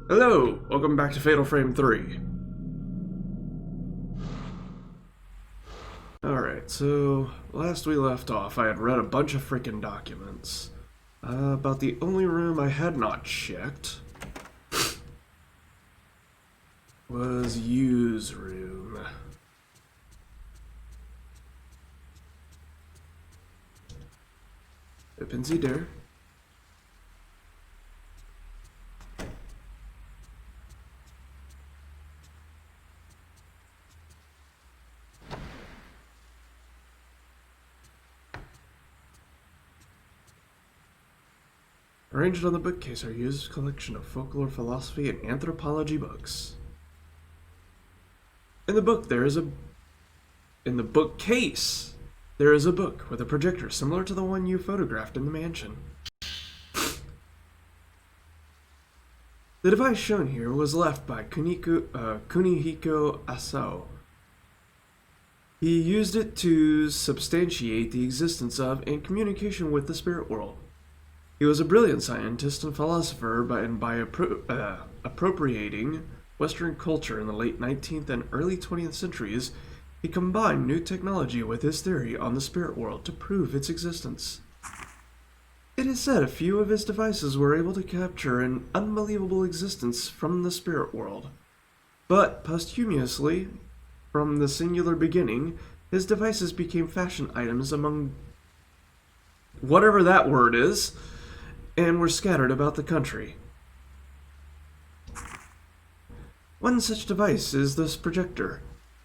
Hello, welcome back to Fatal Frame 3. Alright, so last we left off, I had read a bunch of freaking documents about the only room I had not checked was Yu's room. Opens the door. Arranged on the bookcase are Yu's collection of folklore, philosophy, and anthropology books. In the bookcase, there is a book with a projector similar to the one you photographed in the mansion. The device shown here was left by Kunihiko Asao. He used it to substantiate the existence of and communication with the spirit world. He was a brilliant scientist and philosopher, by appropriating Western culture in the late 19th and early 20th centuries, he combined new technology with his theory on the spirit world to prove its existence. It is said a few of his devices were able to capture an unbelievable existence from the spirit world. But posthumously, from the singular beginning, his devices became fashion items among whatever that word is, and were scattered about the country. One such device is this projector.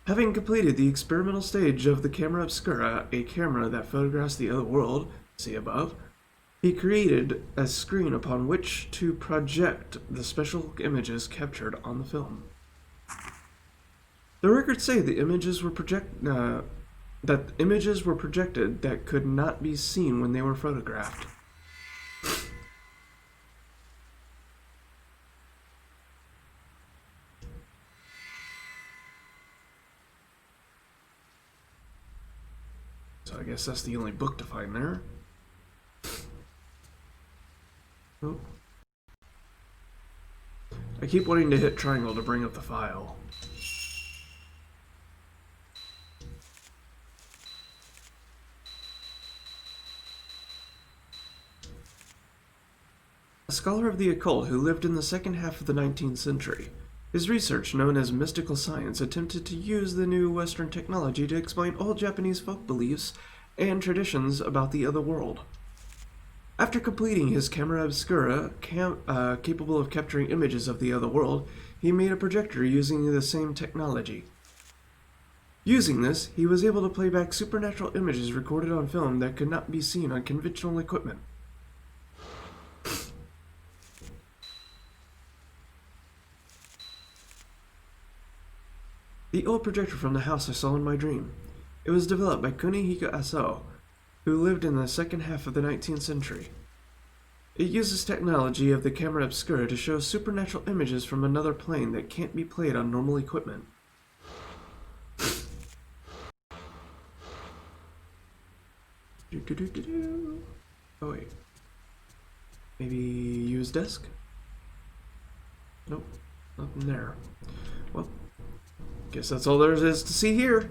Having completed the experimental stage of the camera obscura, a camera that photographs the other world, see above, he created a screen upon which to project the special images captured on the film. The records say the images were projected that could not be seen when they were photographed. So I guess that's the only book to find there. Oh. I keep wanting to hit triangle to bring up the file. A scholar of the occult who lived in the second half of the 19th century. His research, known as mystical science, attempted to use the new Western technology to explain old Japanese folk beliefs and traditions about the other world. After completing his camera obscura, capable of capturing images of the other world, he made a projector using the same technology. Using this, he was able to play back supernatural images recorded on film that could not be seen on conventional equipment. The old projector from the house I saw in my dream. It was developed by Kunihiko Asao, who lived in the second half of the 19th century. It uses technology of the camera obscura to show supernatural images from another plane that can't be played on normal equipment. Oh wait. Maybe use desk? Nope, nothing there. Well, guess that's all there is to see here.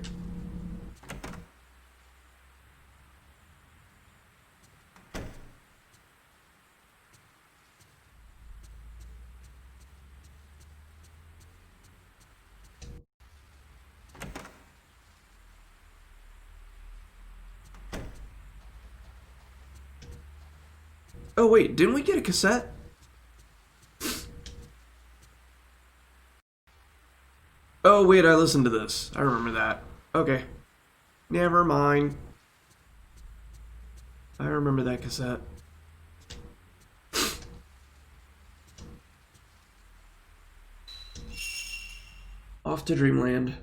Oh wait, didn't we get a cassette? Oh wait, I listened to this. I remember that. Okay. Never mind. I remember that cassette. Off to Dreamland.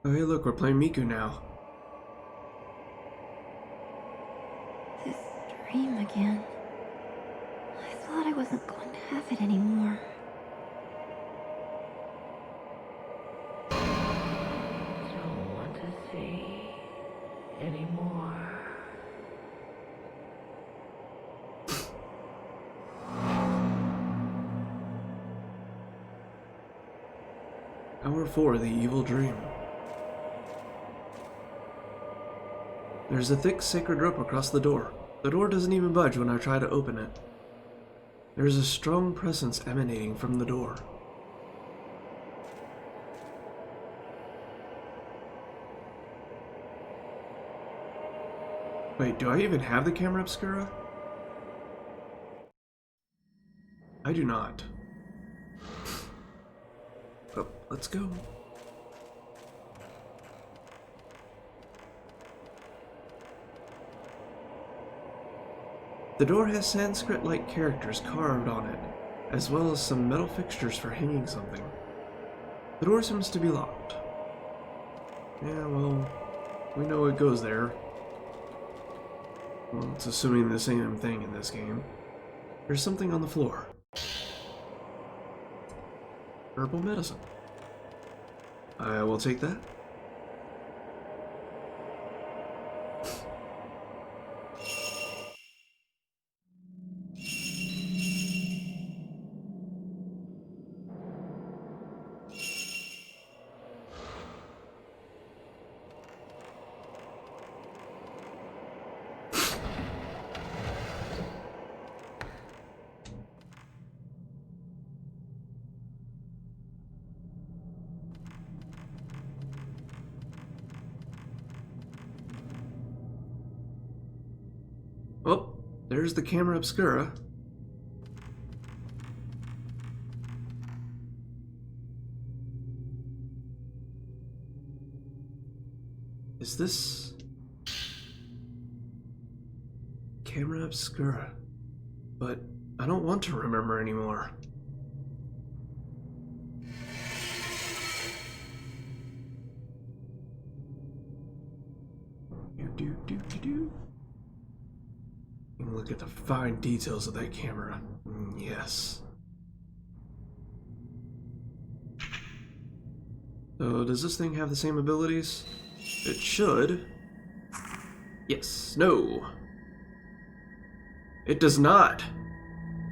Oh hey look, we're playing Miku now. This dream again. I thought I wasn't going to have it anymore. Don't want to see anymore. Hour 4, the evil dream. There's a thick sacred rope across the door. The door doesn't even budge when I try to open it. There's a strong presence emanating from the door. Wait, do I even have the camera obscura? I do not. Oh, let's go. The door has Sanskrit-like characters carved on it, as well as some metal fixtures for hanging something. The door seems to be locked. Yeah, well, we know it goes there. Well, it's assuming the same thing in this game. There's something on the floor. Herbal medicine. I will take that. Oh, there's the camera obscura. Is this camera obscura? But I don't want to remember anymore. Do. Look at the fine details of that camera. Yes. So, does this thing have the same abilities? It should. Yes. No. It does not.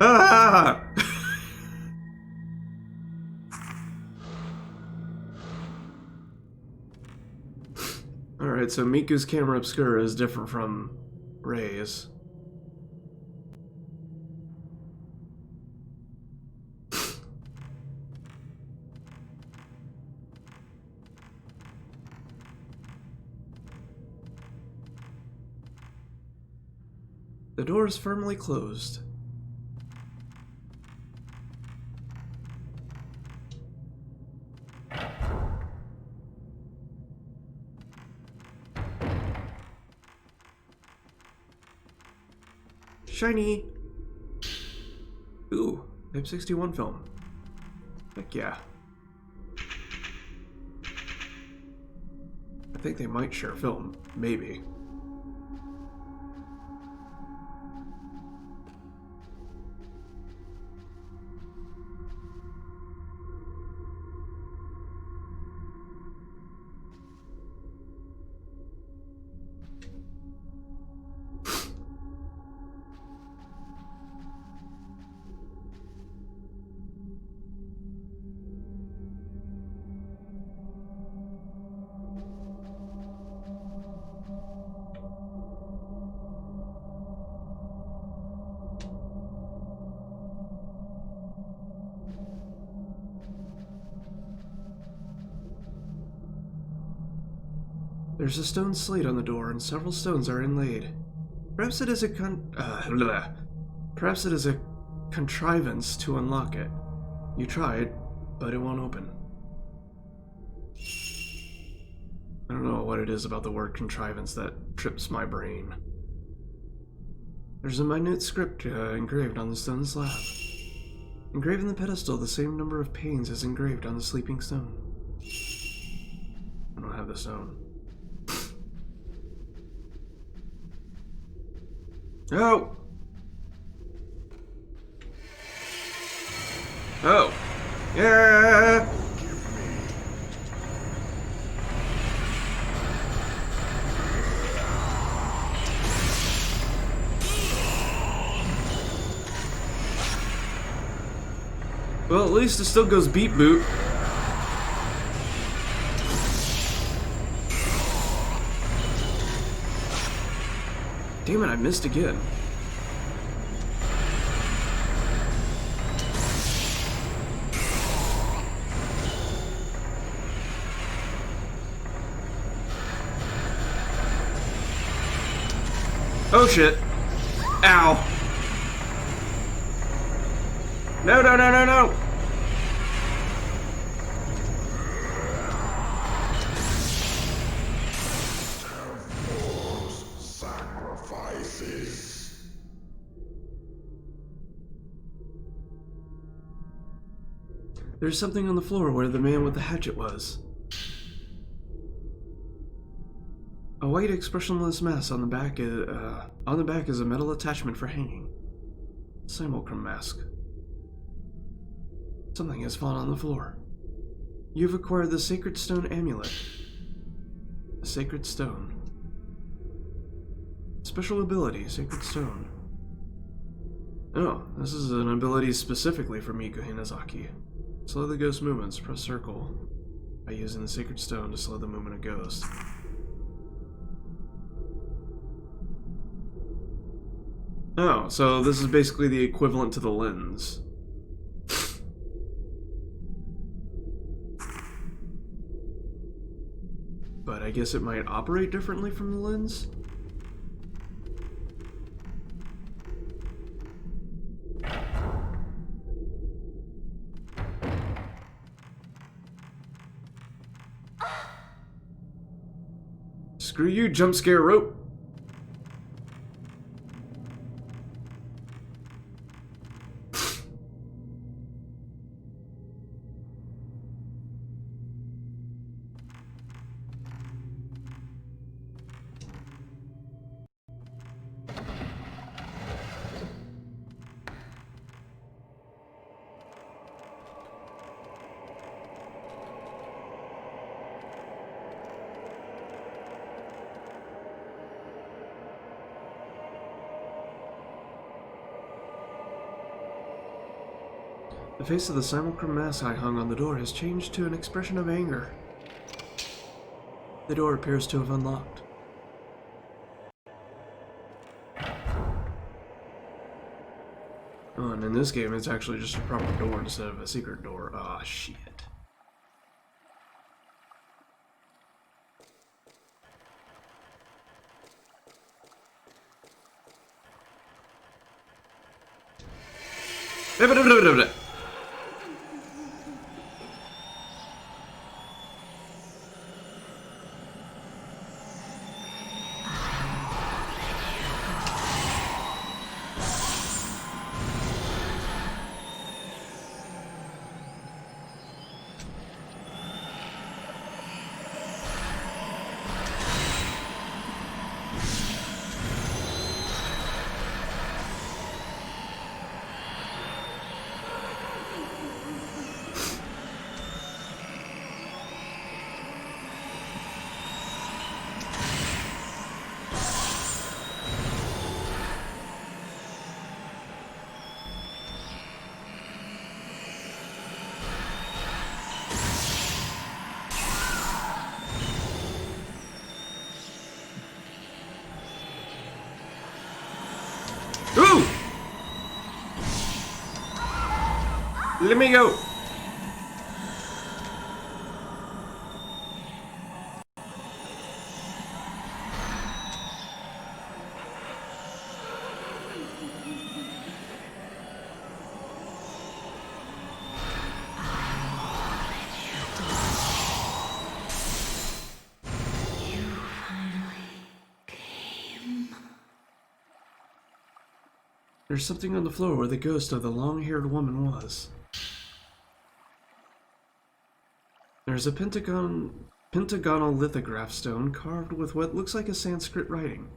Ah! Alright, so Miku's camera obscura is different from Ray's. The door is firmly closed. Shiny! Ooh, Type 61 film. Heck yeah. I think they might share film. Maybe. There's a stone slate on the door, and several stones are inlaid. Perhaps it is a contrivance to unlock it. You tried, but it won't open. I don't know what it is about the word contrivance that trips my brain. There's a minute script engraved on the stone slab. Engraved in the pedestal, the same number of panes is engraved on the sleeping stone. don't have the stone. Oh! Oh! Yeah! Well, at least it still goes beat boot. Damn it, I missed again. Oh shit. Ow. No, no, no, no, no. Sacrifices. There's something on the floor where the man with the hatchet was. A white expressionless mass on the back is a metal attachment for hanging. Simulacrum mask. Something has fallen on the floor. You've acquired the Sacred Stone amulet. A Sacred Stone. Special ability, Sacred Stone. Oh, this is an ability specifically for Miku Hinazaki. Slow the ghost movements, press circle by using the Sacred Stone to slow the movement of ghosts. Oh, so this is basically the equivalent to the lens. But I guess it might operate differently from the lens? Screw you, jump scare rope! The face of the simulacrum mask I hung on the door has changed to an expression of anger. The door appears to have unlocked. Oh, and in this game it's actually just a proper door instead of a secret door. Ah, shit. Ooh! Let me go! There's something on the floor where the ghost of the long-haired woman was. There's a pentagon pentagonal lithograph stone carved with what looks like a Sanskrit writing.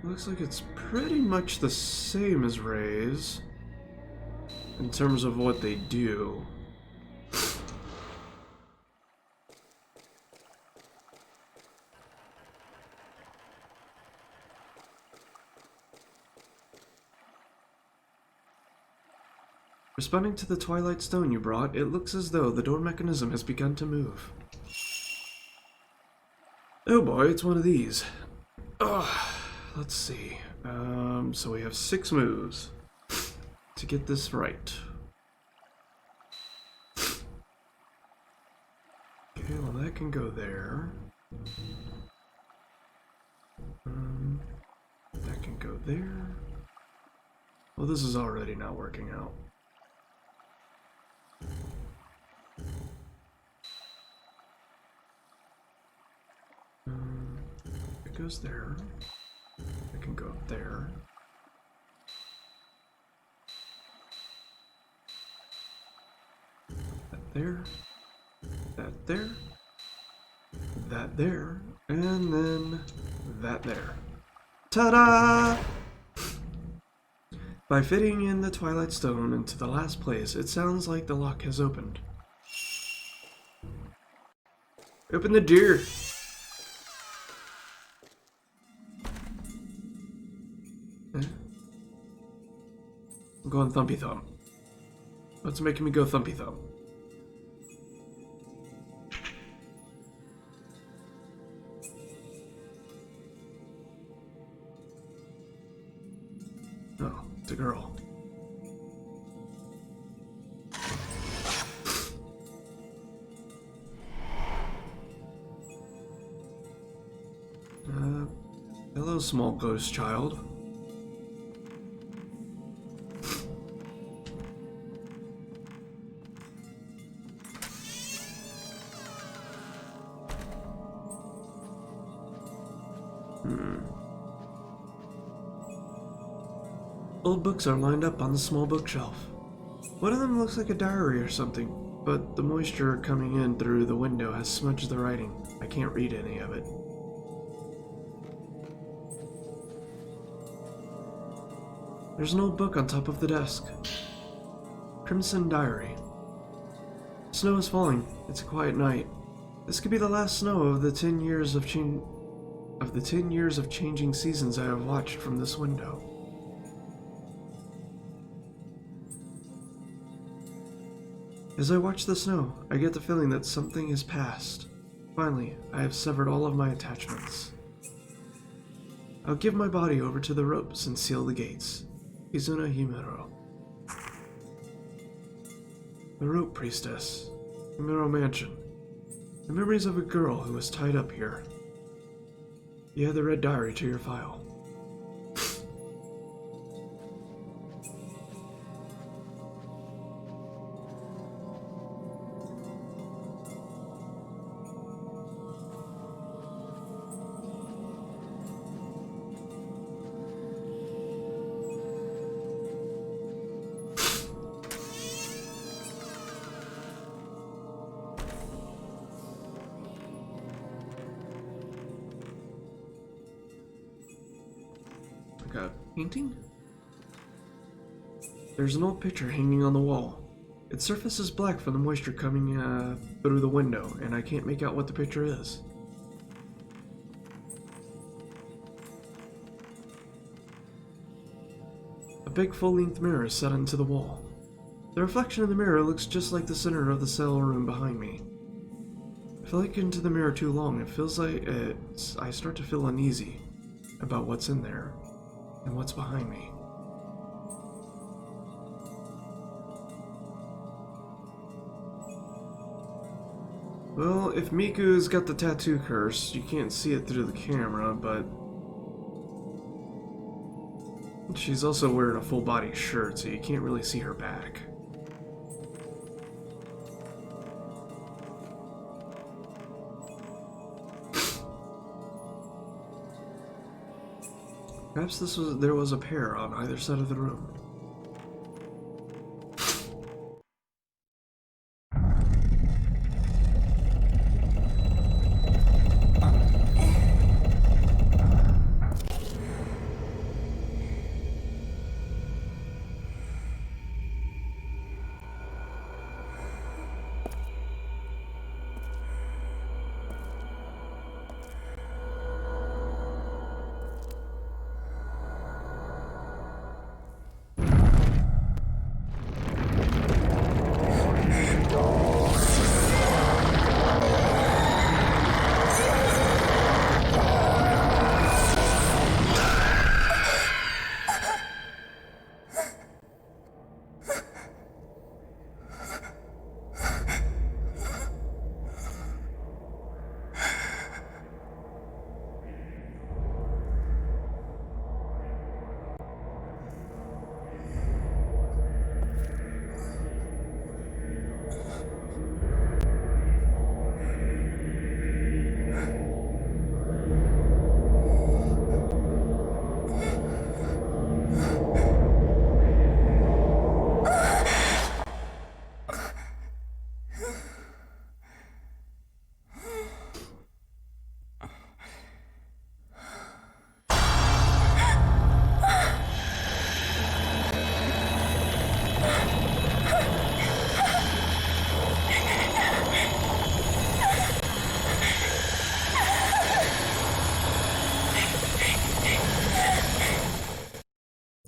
Looks like it's pretty much the same as Ray's in terms of what they do. Responding to the Twilight Stone you brought, it looks as though the door mechanism has begun to move. Oh boy, it's one of these. Ugh. Let's see. So we have 6 moves to get this right. Okay, well that can go there. That can go there. Well, this is already not working out. It goes there. I can go up there. That there. That there. That there. And then that there. Ta-da! By fitting in the Twilight Stone into the last place, it sounds like the lock has opened. Open the door! I'm going thumpy thump. What's making me go thumpy thump? Oh, it's a girl. Hello, small ghost child. Old books are lined up on the small bookshelf. One of them looks like a diary or something, but the moisture coming in through the window has smudged the writing. I can't read any of it. There's an old book on top of the desk. Crimson Diary. Snow is falling. It's a quiet night. This could be the last snow of the 10 years of changing seasons I have watched from this window. As I watch the snow, I get the feeling that something has passed. Finally, I have severed all of my attachments. I'll give my body over to the ropes and seal the gates. Izuna Himuro. The Rope Priestess. Himuro Mansion. The memories of a girl who was tied up here. You add the red diary to your file. A painting? There's an old picture hanging on the wall. Its surface is black from the moisture coming through the window, and I can't make out what the picture is. A big full-length mirror is set into the wall. The reflection in the mirror looks just like the center of the cell room behind me. If I look into the mirror too long, it feels like I start to feel uneasy about what's in there. And what's behind me? Well, if Miku's got the tattoo curse, you can't see it through the camera, but She's also wearing a full body shirt, so you can't really see her back. Perhaps there was a pair on either side of the room.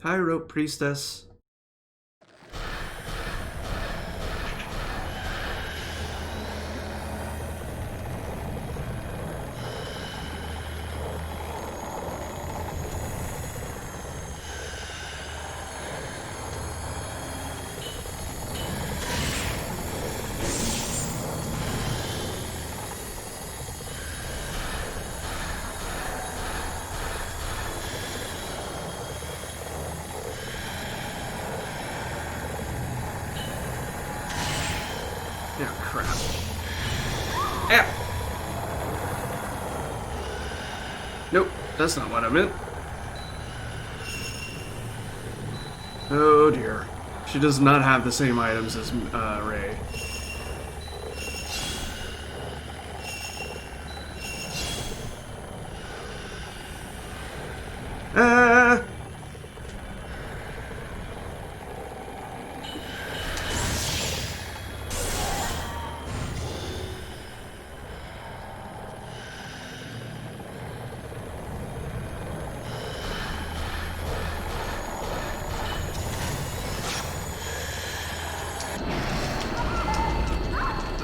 High rope priestess. Yeah, crap. Ow! Nope, that's not what I meant. Oh dear. She does not have the same items as Ray. Ah!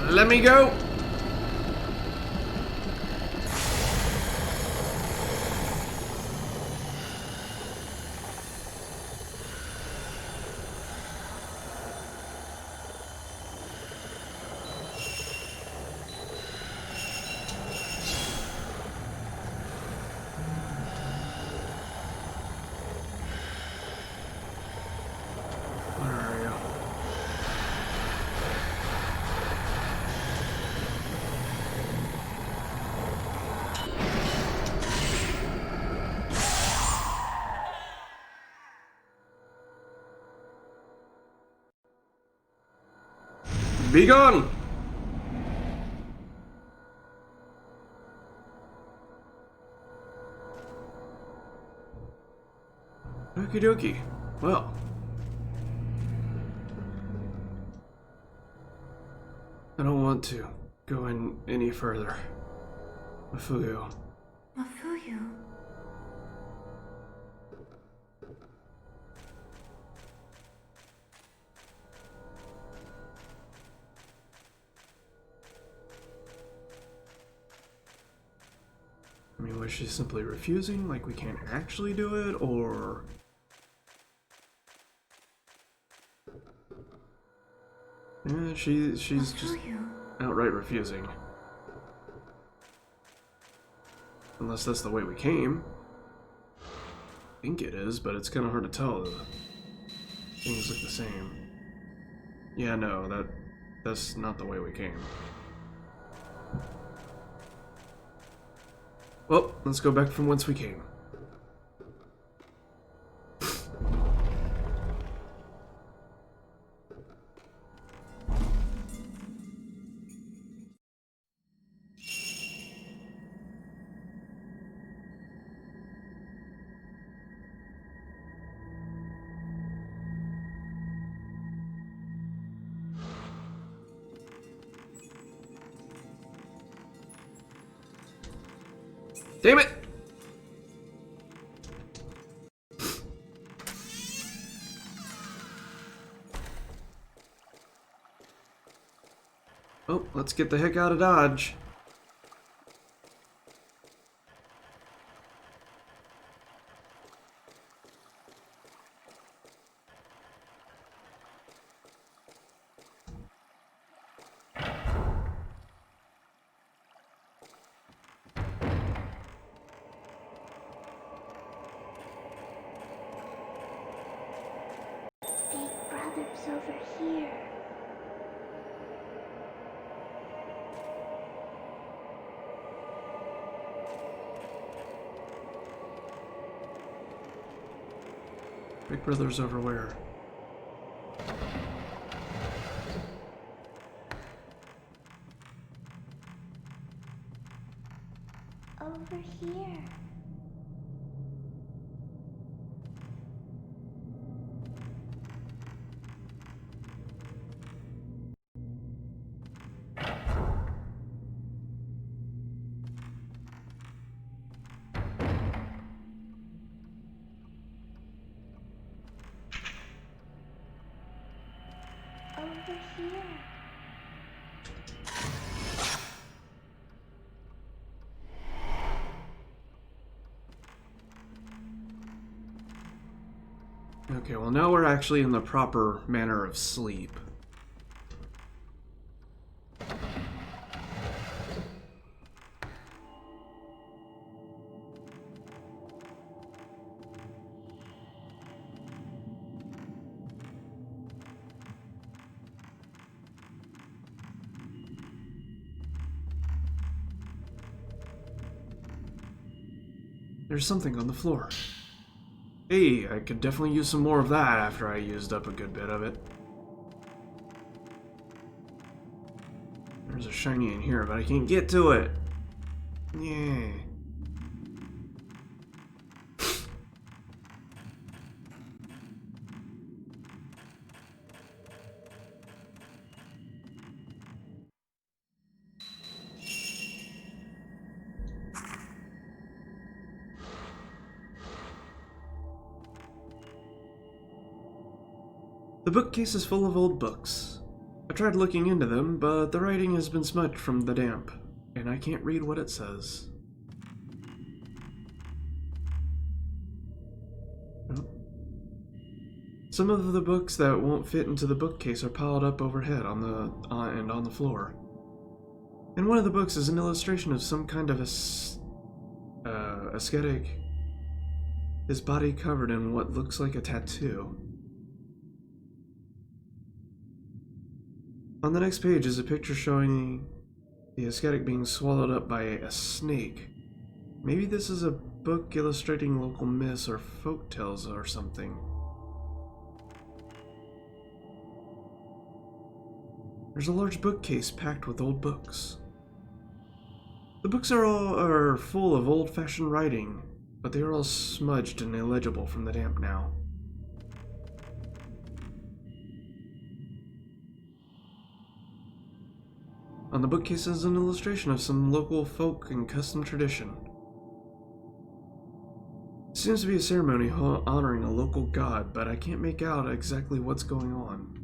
Let me go! Where are you? Be gone! Okie dokie. Well. I don't want to go in any further. Mafuyu. Mafuyu. I mean, was she simply refusing, like we can't actually do it, or... Yeah, she's just outright refusing. Unless that's the way we came. think it is, but it's kind of hard to tell. Things look the same. Yeah, no, that's not the way we came. Well, let's go back from whence we came. Damn it! Oh, let's get the heck out of Dodge. Big brother's over here. Big Brother's over where? Over here. Over here. Okay, well now we're actually in the proper manner of sleep. There's something on the floor. Hey, I could definitely use some more of that after I used up a good bit of it. There's a shiny in here, but I can't get to it. Yeah. The bookcase is full of old books. I tried looking into them, but the writing has been smudged from the damp, and I can't read what it says. Oh. Some of the books that won't fit into the bookcase are piled up overhead on the floor. And one of the books is an illustration of some kind of ascetic. His body covered in what looks like a tattoo. On the next page is a picture showing the ascetic being swallowed up by a snake. Maybe this is a book illustrating local myths or folk tales or something. There's a large bookcase packed with old books. The books are full of old-fashioned writing, but they are all smudged and illegible from the damp now. On the bookcase is an illustration of some local folk and custom tradition. It seems to be a ceremony honoring a local god, but I can't make out exactly what's going on.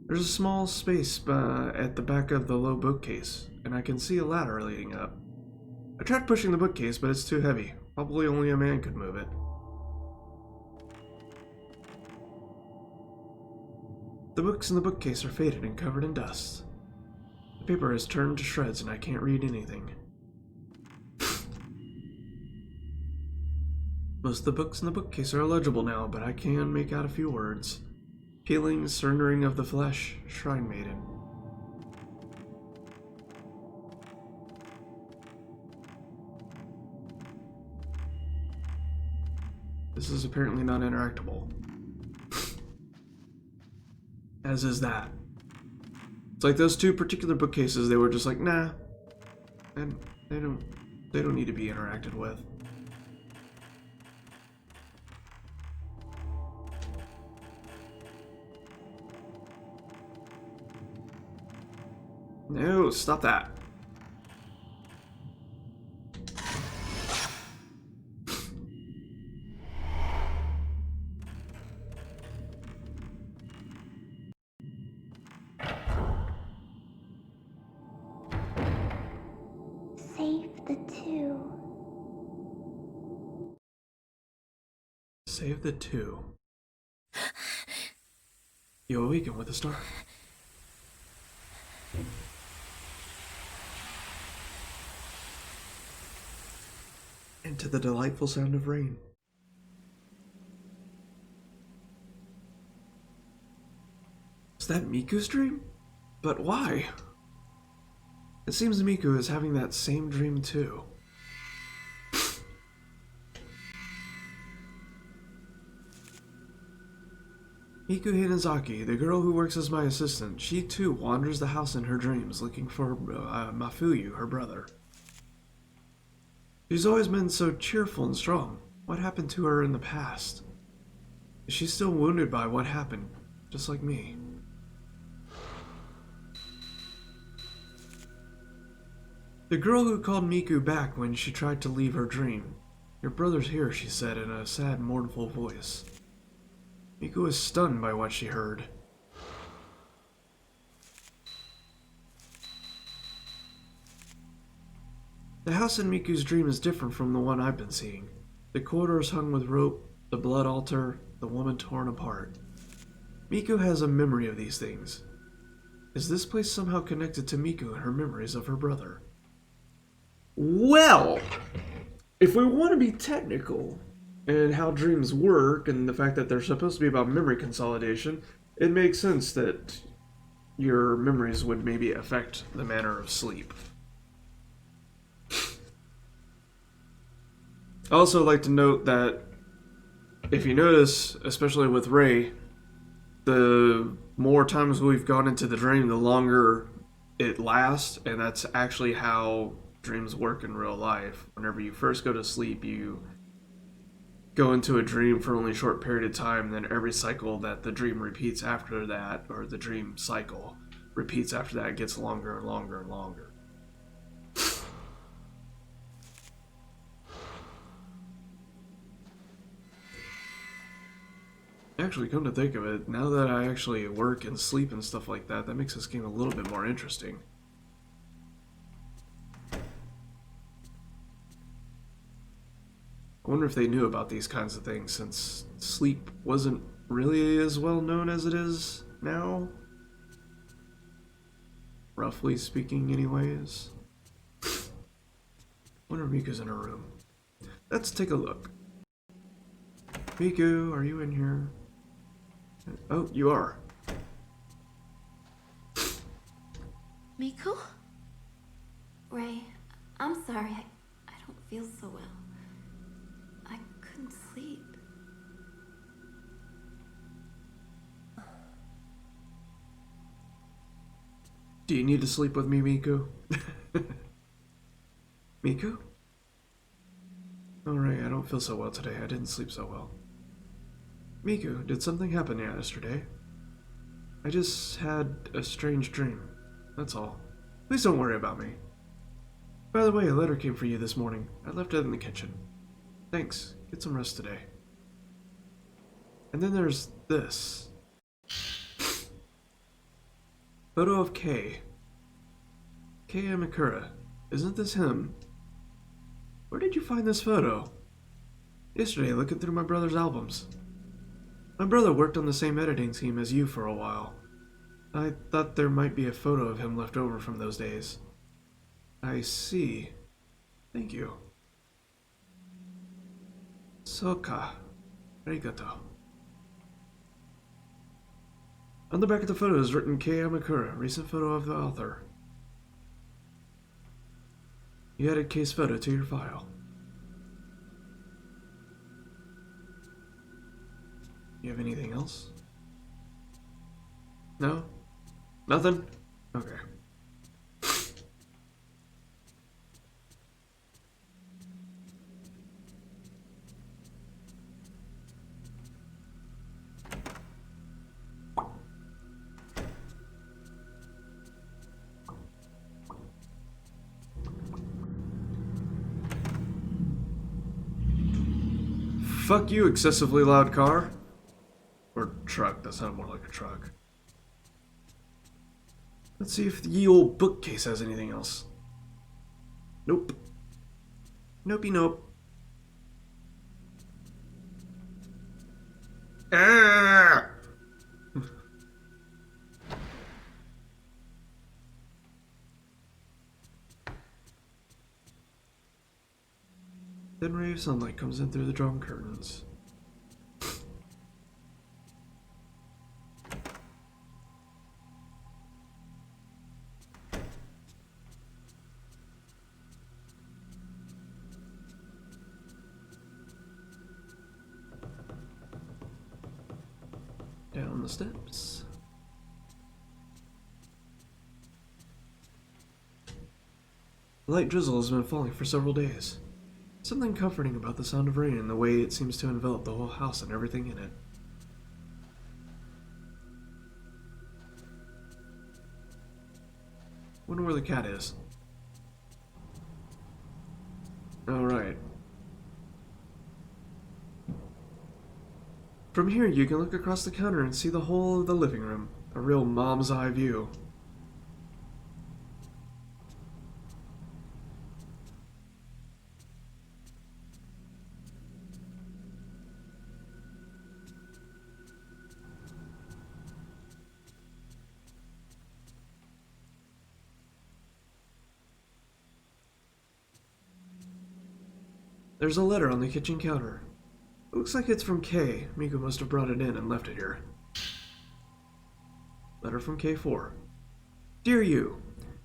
There's a small space at the back of the low bookcase, and I can see a ladder leading up. I tried pushing the bookcase, but it's too heavy. Probably only a man could move it. The books in the bookcase are faded and covered in dust. The paper has turned to shreds and I can't read anything. Most of the books in the bookcase are illegible now, but I can make out a few words. Peeling, surrendering of the flesh, Shrine Maiden. This is apparently not interactable. As is that. It's like those two particular bookcases, they were just like, nah. And they don't need to be interacted with. No, stop that. Save the two. Save the two. You awaken with a star. And to the delightful sound of rain. Is that Miku's dream? But why? It seems Miku is having that same dream too. Miku Hinazaki, the girl who works as my assistant, she too wanders the house in her dreams looking for Mafuyu, her brother. She's always been so cheerful and strong. What happened to her in the past? Is she still wounded by what happened, just like me? The girl who called Miku back when she tried to leave her dream. Your brother's here, she said in a sad, mournful voice. Miku was stunned by what she heard. The house in Miku's dream is different from the one I've been seeing. The corridors hung with rope, the blood altar, the woman torn apart. Miku has a memory of these things. Is this place somehow connected to Miku and her memories of her brother? Well, if we want to be technical and how dreams work and the fact that they're supposed to be about memory consolidation, it makes sense that your memories would maybe affect the manner of sleep. I also like to note that if you notice, especially with Ray, the more times we've gone into the dream, the longer it lasts, and that's actually how dreams work in real life. Whenever you first go to sleep, you go into a dream for only a short period of time, then every cycle that the dream repeats after that, or the dream cycle repeats after that, gets longer and longer and longer. Actually, come to think of it, now that I actually work and sleep and stuff like that, that makes this game a little bit more interesting. I wonder if they knew about these kinds of things, since sleep wasn't really as well known as it is now. Roughly speaking, anyways. Wonder if Miku's in her room. Let's take a look. Miku, are you in here? Oh, you are. Miku? Ray, I'm sorry. I don't feel so well. I couldn't sleep. Do you need to sleep with me, Miku? Miku? Alright, I don't feel so well today. I didn't sleep so well. Miku, did something happen yesterday? I just had a strange dream. That's all. Please don't worry about me. By the way, a letter came for you this morning. I left it in the kitchen. Thanks. Get some rest today. And then there's this. Photo of Kei. Kei Amikura. Isn't this him? Where did you find this photo? Yesterday, looking through my brother's albums. My brother worked on the same editing team as you for a while. I thought there might be a photo of him left over from those days. I see. Thank you. Soka. Arigato. On the back of the photo is written Kei Amakura, recent photo of the author. You added Kei's photo to your file. You have anything else? No? Nothing? Okay. Fuck you, excessively loud car. Or truck, that sounded more like a truck. Let's see if the ye old bookcase has anything else. Nope. Nopey nope. Ah! Thin ray of sunlight comes in through the drawn curtains. Down the steps. A light drizzle has been falling for several days. Something comforting about the sound of rain and the way it seems to envelop the whole house and everything in it. Wonder where the cat is. Alright. From here you can look across the counter and see the whole of the living room. A real mom's eye view. There's a letter on the kitchen counter. It looks like it's from Kei. Miku must have brought it in and left it here. Letter from K4. Dear you,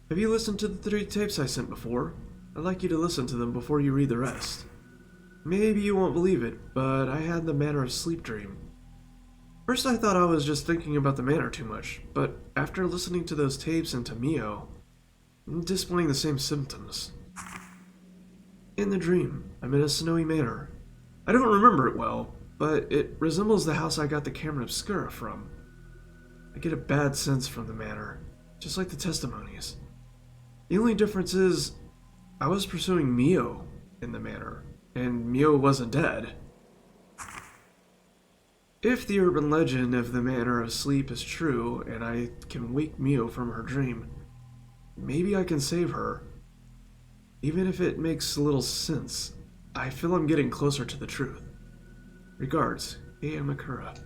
have you listened to the 3 tapes I sent before? I'd like you to listen to them before you read the rest. Maybe you won't believe it, but I had the manner of sleep dream. First I thought I was just thinking about the manor too much, but after listening to those tapes and to Mio, I'm displaying the same symptoms. In the dream, I'm in a snowy manor. I don't remember it well, but it resembles the house I got the camera obscura from. I get a bad sense from the manor, just like the testimonies. The only difference is, I was pursuing Mio in the manor, and Mio wasn't dead. If the urban legend of the manor of sleep is true, and I can wake Mio from her dream, maybe I can save her. Even if it makes little sense, I feel I'm getting closer to the truth. Regards, Kei Amakura.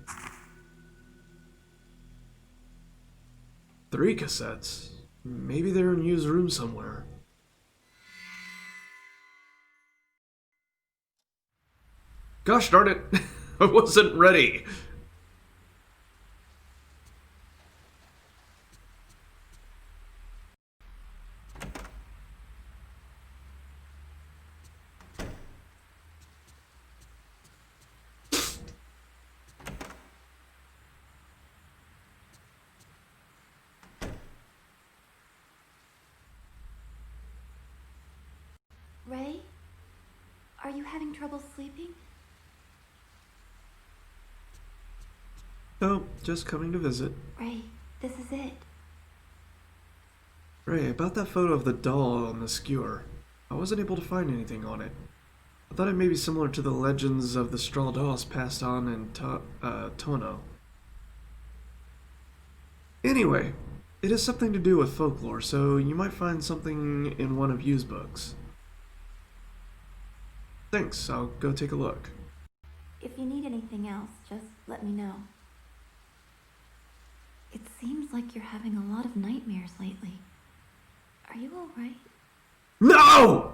3 cassettes. Maybe they're in Yu's room somewhere. Gosh darn it! I wasn't ready! Ray? Are you having trouble sleeping? Oh, just coming to visit. Ray, this is it. Ray, about that photo of the doll on the skewer. I wasn't able to find anything on it. I thought it may be similar to the legends of the straw dolls passed on in Tono. Anyway, it has something to do with folklore, so you might find something in one of Yu's books. Thanks, I'll go take a look. If you need anything else, just let me know. It seems like you're having a lot of nightmares lately. Are you alright? No!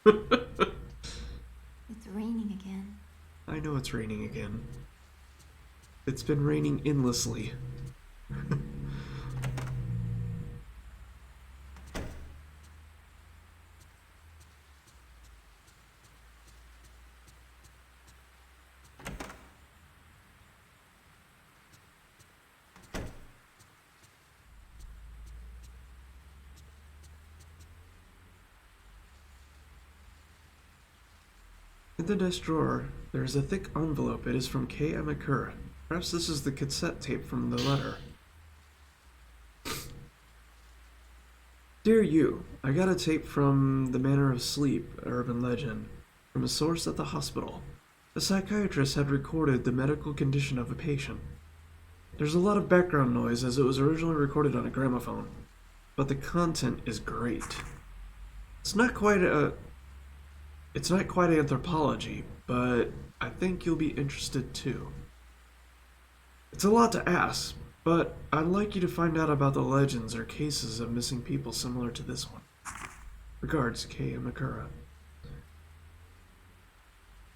It's raining again. it's raining again. It's been raining endlessly. In the desk drawer, there is a thick envelope. It is from Kei Amakura. Perhaps this is the cassette tape from the letter. Dear you, I got a tape from the Manor of Sleep, urban legend, from a source at the hospital. The psychiatrist had recorded the medical condition of a patient. There's a lot of background noise as it was originally recorded on a gramophone, but the content is great. It's not quite anthropology, but I think you'll be interested too. It's a lot to ask, but I'd like you to find out about the legends or cases of missing people similar to this one. Regards, Kei Amakura.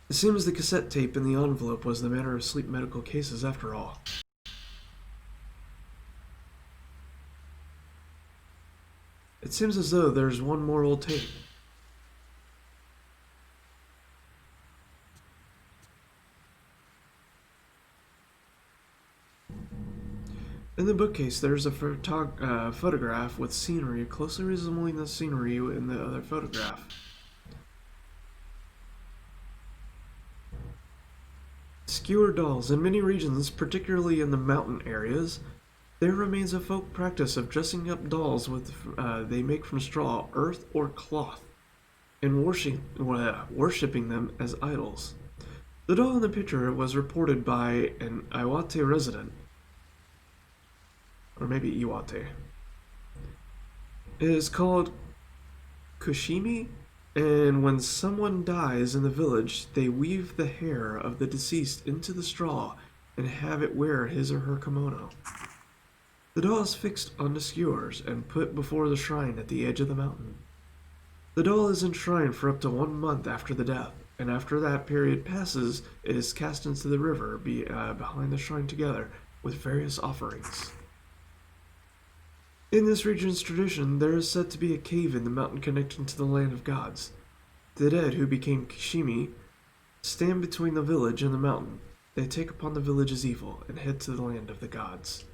It seems the cassette tape in the envelope was the Manor of Sleep medical cases after all. It seems as though there's one more old tape. In the bookcase, there's a photograph with scenery closely resembling the scenery in the other photograph. Skewered dolls. In many regions, particularly in the mountain areas, there remains a folk practice of dressing up dolls with they make from straw, earth, or cloth, and worshipping them as idols. The doll in the picture was reported by an Iwate resident. Or maybe Iwate. It is called Kushimi, and when someone dies in the village, they weave the hair of the deceased into the straw and have it wear his or her kimono. The doll is fixed onto skewers and put before the shrine at the edge of the mountain. The doll is enshrined for up to 1 month after the death, and after that period passes, it is cast into the river behind the shrine together with various offerings. In this region's tradition, there is said to be a cave in the mountain connecting to the land of gods. The dead who became Kishimi stand between the village and the mountain. They take upon the village's evil and head to the land of the gods.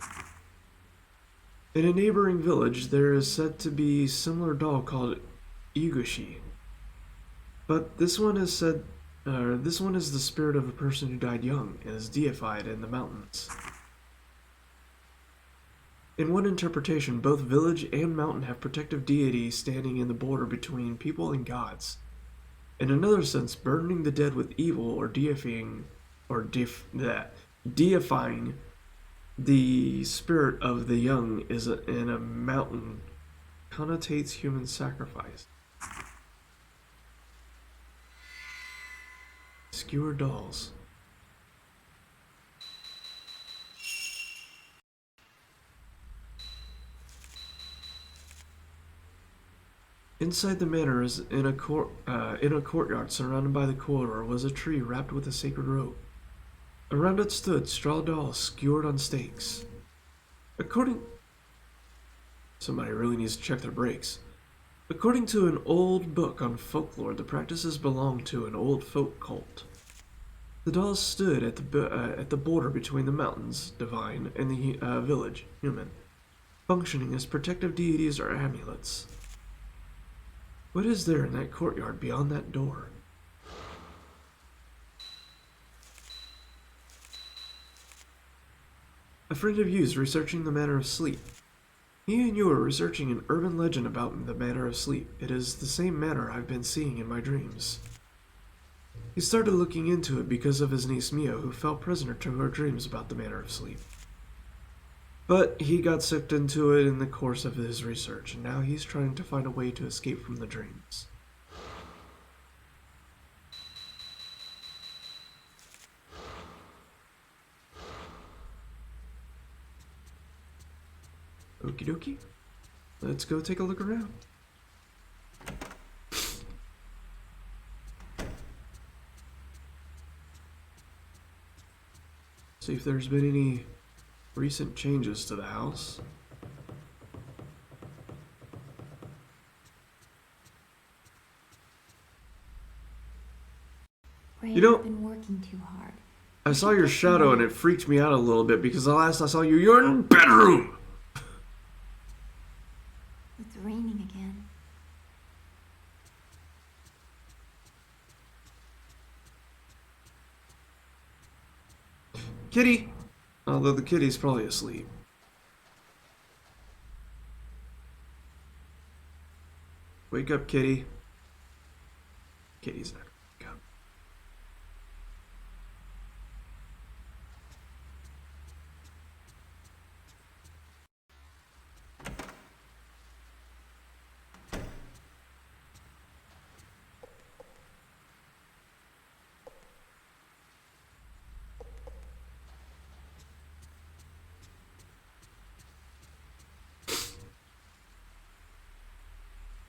In a neighboring village, there is said to be a similar doll called Iguchi. But this one is the spirit of a person who died young and is deified in the mountains. In one interpretation, both village and mountain have protective deities standing in the border between people and gods. In another sense, burdening the dead with evil or deifying the spirit of the young in a mountain connotates human sacrifice. Skewered dolls. Inside the manor, in a courtyard surrounded by the corridor, was a tree wrapped with a sacred rope. Around it stood straw dolls skewered on stakes. Somebody really needs to check their brakes. According to an old book on folklore, the practices belonged to an old folk cult. The dolls stood at the border between the mountains, divine, and the village, human, functioning as protective deities or amulets. What is there in that courtyard beyond that door? A friend of you's researching the Manor of Sleep. He and you are researching an urban legend about the Manor of Sleep. It is the same manor I've been seeing in my dreams. He started looking into it because of his niece Mio, who fell prisoner to her dreams about the Manor of Sleep. But he got sucked into it in the course of his research, and now he's trying to find a way to escape from the dreams. Okie dokie. Let's go take a look around. See if there's been any recent changes to the house. Ray, You know, you've been working too hard. I You saw should your get some shadow and rest. it freaked me out a little bit because the last I saw you, you're in the bedroom! It's raining again. Kitty! Although the kitty's probably asleep. Wake up, kitty. Kitty's not gonna wake up.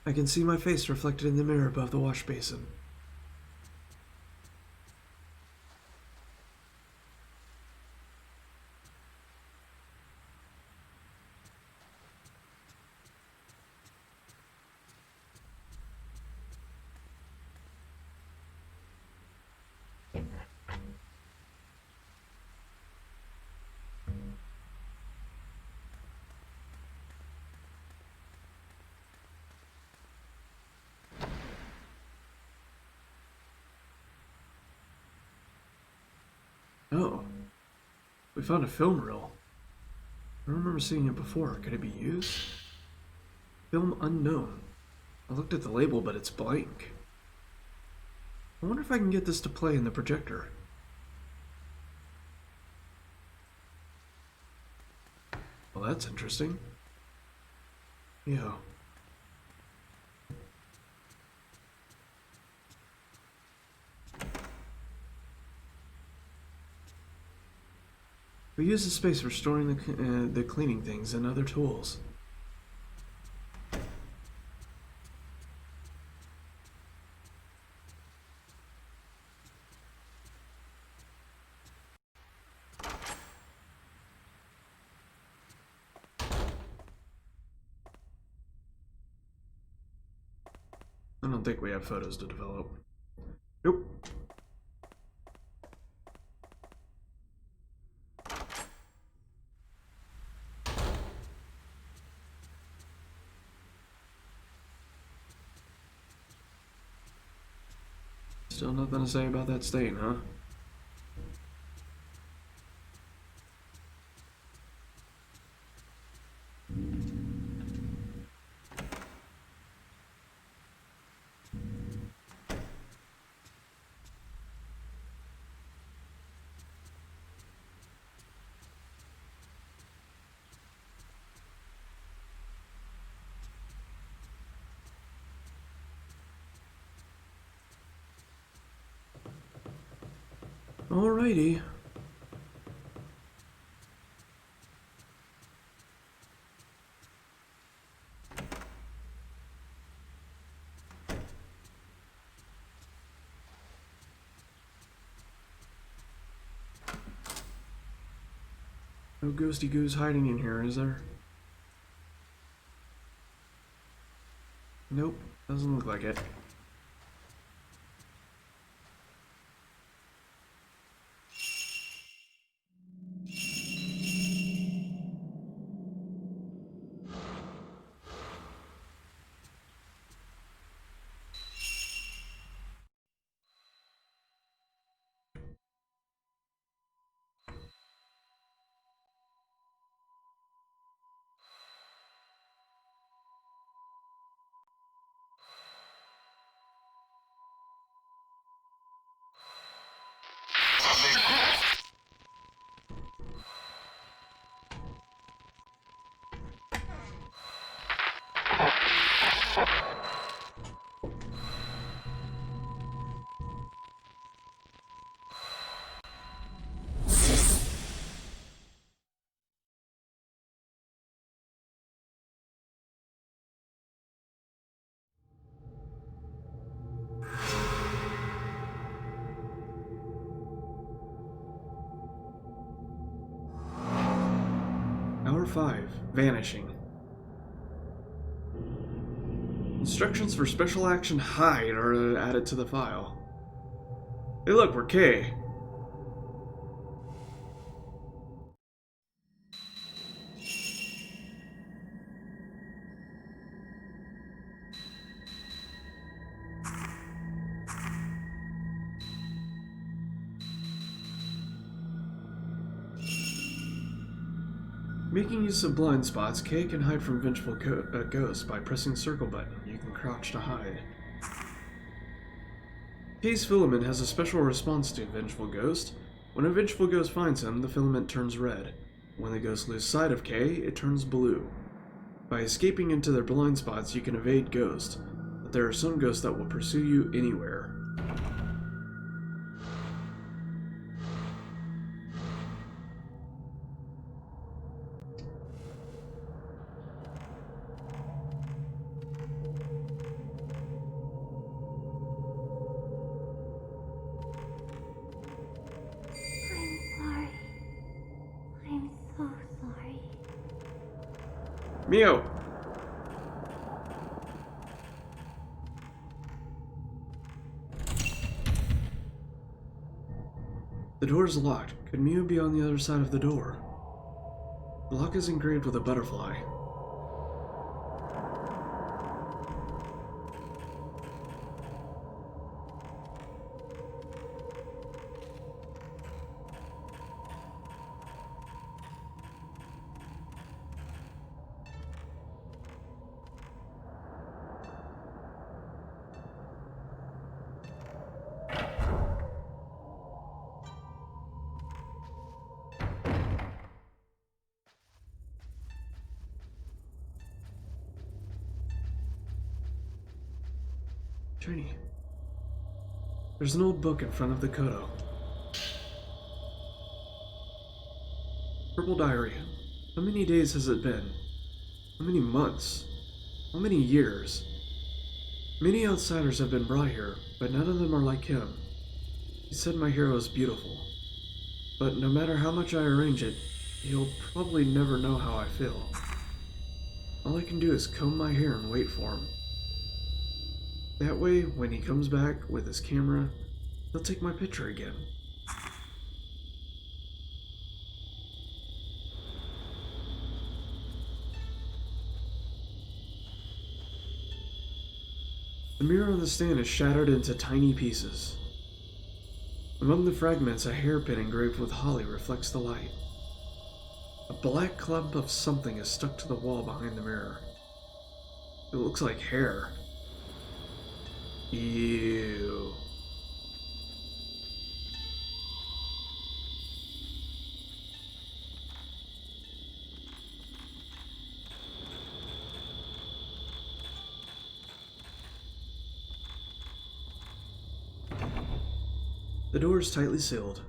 I can see my face reflected in the mirror above the wash basin. Oh, we found a film reel. I don't remember seeing it before. Could it be used? Film unknown. I looked at the label, but it's blank. I wonder if I can get this to play in the projector. Well, that's interesting. Yeah. We use the space for storing the cleaning things and other tools. I don't think we have photos to develop. Nope. Still nothing to say about that stain, huh? Alrighty. No ghosty goose hiding in here, is there? Nope, doesn't look like it. 5. Vanishing. Instructions for special action hide are added to the file. Hey look, we're K. Making use of blind spots, K can hide from vengeful ghosts by pressing the circle button. You can crouch to hide. K's filament has a special response to vengeful ghost. When a vengeful ghost finds him, the filament turns red. When the ghost loses sight of K, it turns blue. By escaping into their blind spots, you can evade ghosts, but there are some ghosts that will pursue you anywhere. I'm so sorry. Mio! The door is locked. Could Mio be on the other side of the door? The lock is engraved with a butterfly. Trini. There's an old book in front of the Kodo. Purple diary. How many days has it been? How many months? How many years? Many outsiders have been brought here, but none of them are like him. He said my hero is beautiful. But no matter how much I arrange it, he'll probably never know how I feel. All I can do is comb my hair and wait for him. That way, when he comes back with his camera, he'll take my picture again. The mirror on the stand is shattered into tiny pieces. Among the fragments, a hairpin engraved with holly reflects the light. A black clump of something is stuck to the wall behind the mirror. It looks like hair. Ew. The door is tightly sealed.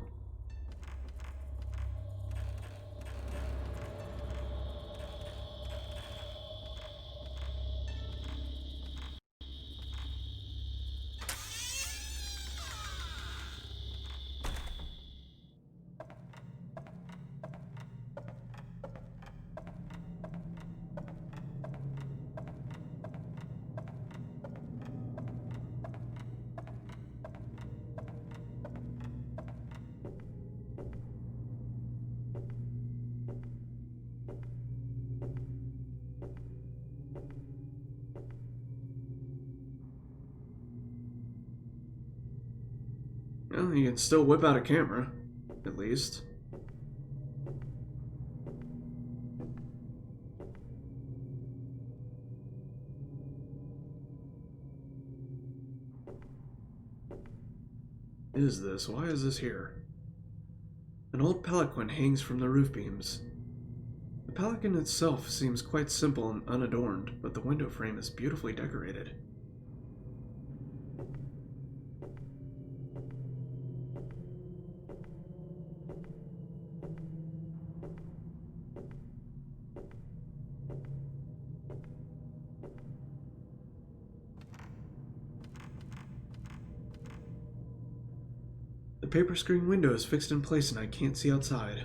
Well, you can still whip out a camera, at least. What is this? Why is this here? An old palanquin hangs from the roof beams. The palanquin itself seems quite simple and unadorned, but the window frame is beautifully decorated. The paper screen window is fixed in place and I can't see outside.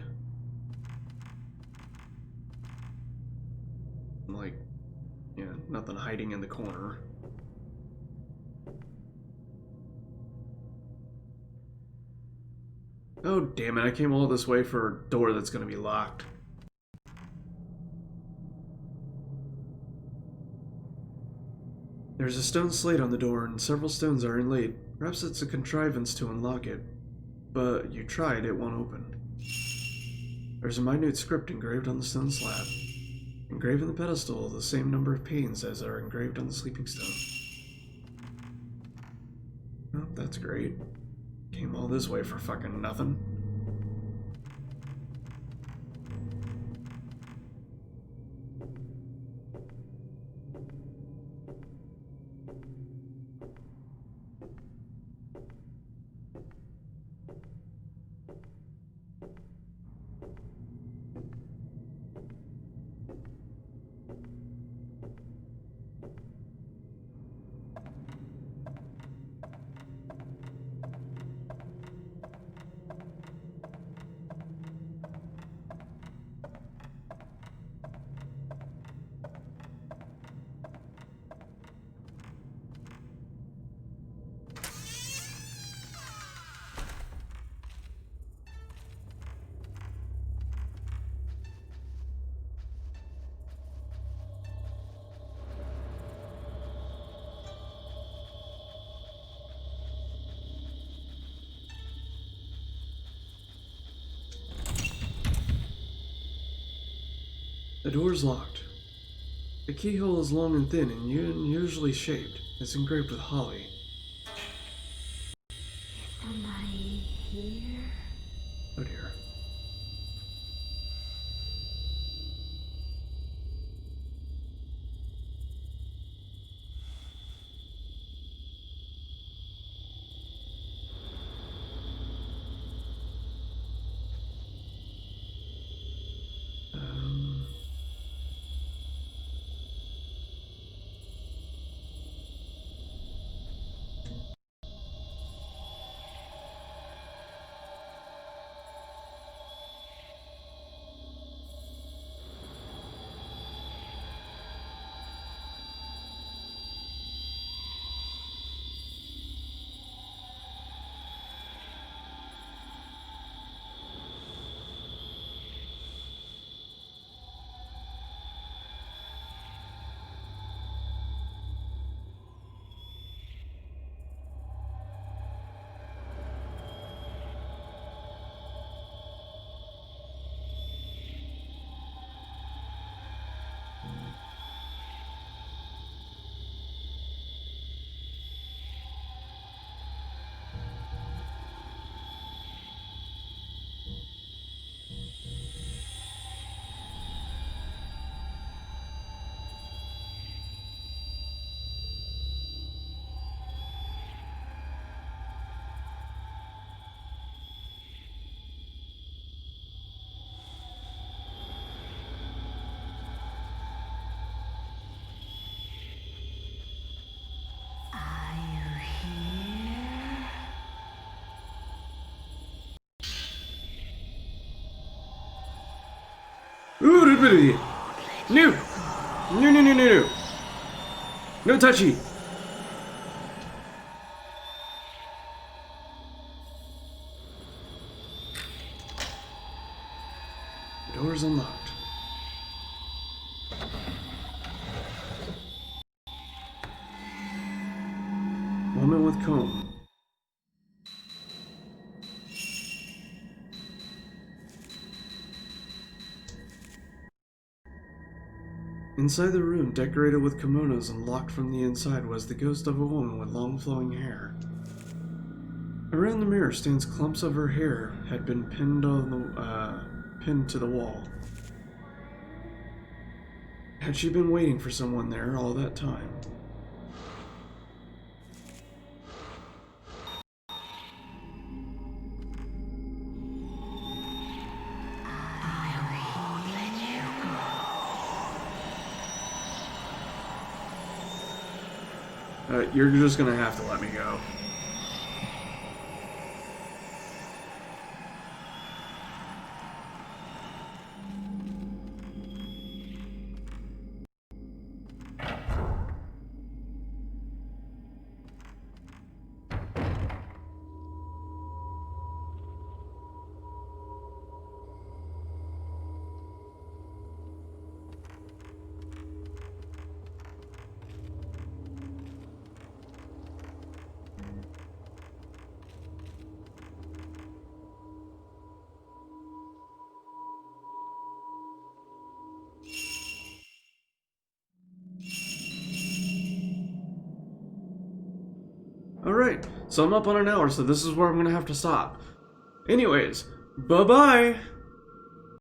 hiding in the corner. Oh, damn it, I came all this way for a door that's gonna be locked. There's a stone slate on the door, and several stones are inlaid. Perhaps it's a contrivance to unlock it. But you tried, it won't open. There's a minute script engraved on the stone slab. Engraved on the pedestal, the same number of panes as are engraved on the sleeping stone. Oh, that's great. Came all this way for fucking nothing. The door's locked. The keyhole is long and thin and unusually shaped. It's engraved with holly. Somebody here? Oh dear. Ooh, no! No. No touchy! The door's unlocked. Woman with comb. Inside the room, decorated with kimonos and locked from the inside, was the ghost of a woman with long flowing hair. Around the mirror stands clumps of her hair had been pinned to the wall. Had she been waiting for someone there all that time? You're just gonna have to let me go. Alright, so I'm up on an hour, so this is where I'm gonna have to stop. Anyways, bye-bye!